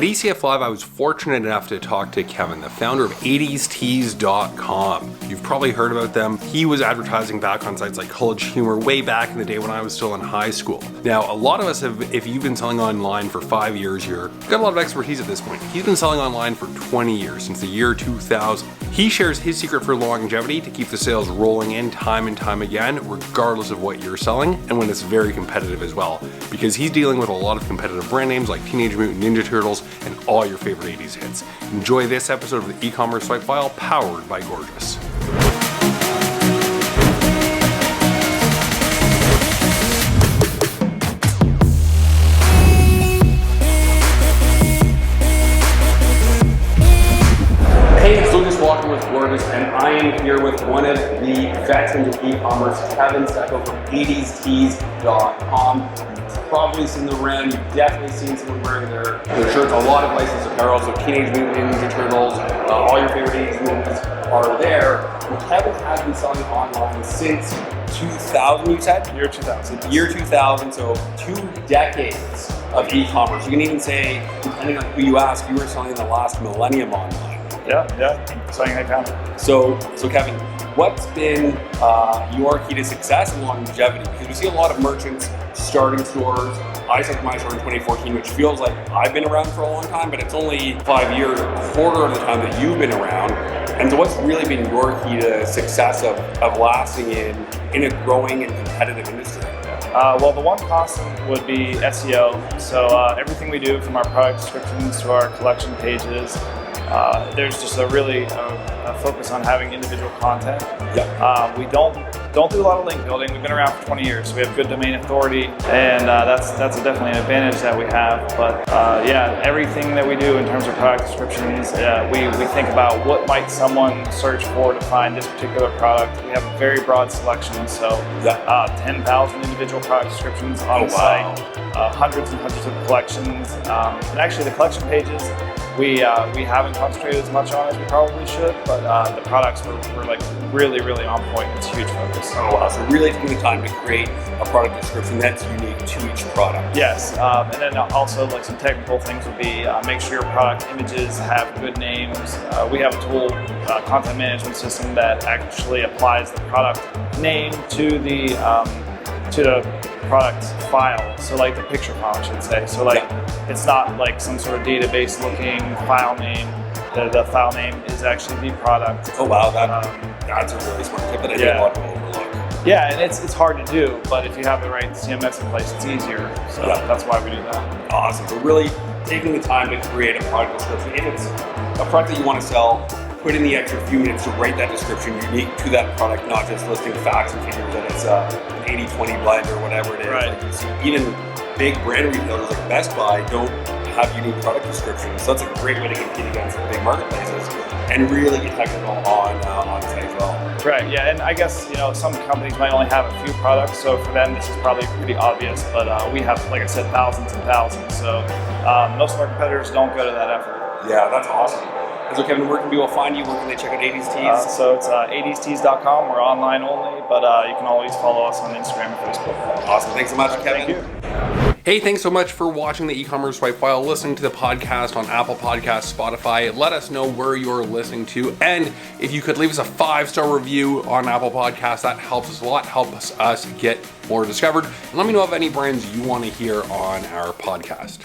At ECF Live, I was fortunate enough to talk to Kevin, the founder of 80stees.com. You've probably heard about them. He was advertising back on sites like College Humor way back in the day when I was still in high school. Now, a lot of us have, if you've been selling online for 5 years, you've got a lot of expertise at this point. He's been selling online for 20 years, since the year 2000. He shares his secret for longevity to keep the sales rolling in time and time again, regardless of what you're selling, and when it's very competitive as well, because he's dealing with a lot of competitive brand names like Teenage Mutant Ninja Turtles and all your favorite 80s hits. Enjoy this episode of the e-commerce swipe file powered by Gorgias. Hey, it's Lucas Walker with Gorgias, and I am here with one of the veterans of e-commerce, Kevin Secco from 80stees.com. Probably seen them around. You've definitely seen someone wearing their shirts. A lot of licensed apparel, so Teenage Mutant Ninja Turtles, all your favorite 80s movies are there. And Kevin has been selling online since 2000, you said? Year 2000. Year 2000, so 2 decades of e-commerce. You can even say, depending on who you ask, you were selling in the last millennium online. Yeah, selling Ecomm. So Kevin, what's been your key to success and longevity? Because we see a lot of merchants starting stores. I started my store in 2014, which feels like I've been around for a long time, but it's only 5 years, a quarter of the time that you've been around. And so what's really been your key to success of lasting in a growing and competitive industry? Well, the one constant would be SEO. So everything we do, from our product descriptions to our collection pages, there's just a focus on having individual content. Yeah. We don't do a lot of link building. We've been around for 20 years, so we have good domain authority, and that's definitely an advantage that we have. But everything that we do in terms of product descriptions, we think about what might someone search for to find this particular product. We have a very broad selection, so 10,000 individual product descriptions on the site, hundreds and hundreds of collections, and actually the collection pages, we haven't concentrated as much on as we probably should, but the products were like really on point. It's a huge focus. Oh wow, so really taking the time to create a product description that's unique to each product. Yes, and then also like some technical things would be make sure your product images have good names. We have a tool, content management system, that actually applies the product name to the product file, so like the picture file, I should say. So like it's not like some sort of database looking file name. The file name is actually the product. Oh wow, that's a really smart tip that I think a lot of people overlook. Yeah, and it's hard to do, but if you have the right CMS in place, it's easier. So that's why we do that. Awesome. So really taking the time to create a product description. If it's a product that you want to sell, put in the extra few minutes to write that description unique to that product, not just listing facts and figures that it's an 80-20 blend or whatever it is. Right. Like you see, even big brand retailers like Best Buy don't have unique product descriptions. So that's a great way to compete against the big marketplaces and really get technical on site as well. Right, yeah, and I guess, some companies might only have a few products, so for them this is probably pretty obvious, but we have, like I said, thousands and thousands, so most of our competitors don't go to that effort. Yeah, that's awesome. And so Kevin, where can people find you? Where can they check out 80stees? So it's 80stees.com. We're online only, but you can always follow us on Instagram and Facebook. Awesome, thanks so much, Kevin. Thank you. Hey, thanks so much for watching the e-commerce swipe file, listening to the podcast on Apple Podcasts, Spotify. Let us know where you're listening to. And if you could leave us a 5-star review on Apple Podcasts, that helps us a lot, helps us get more discovered. And let me know of any brands you want to hear on our podcast.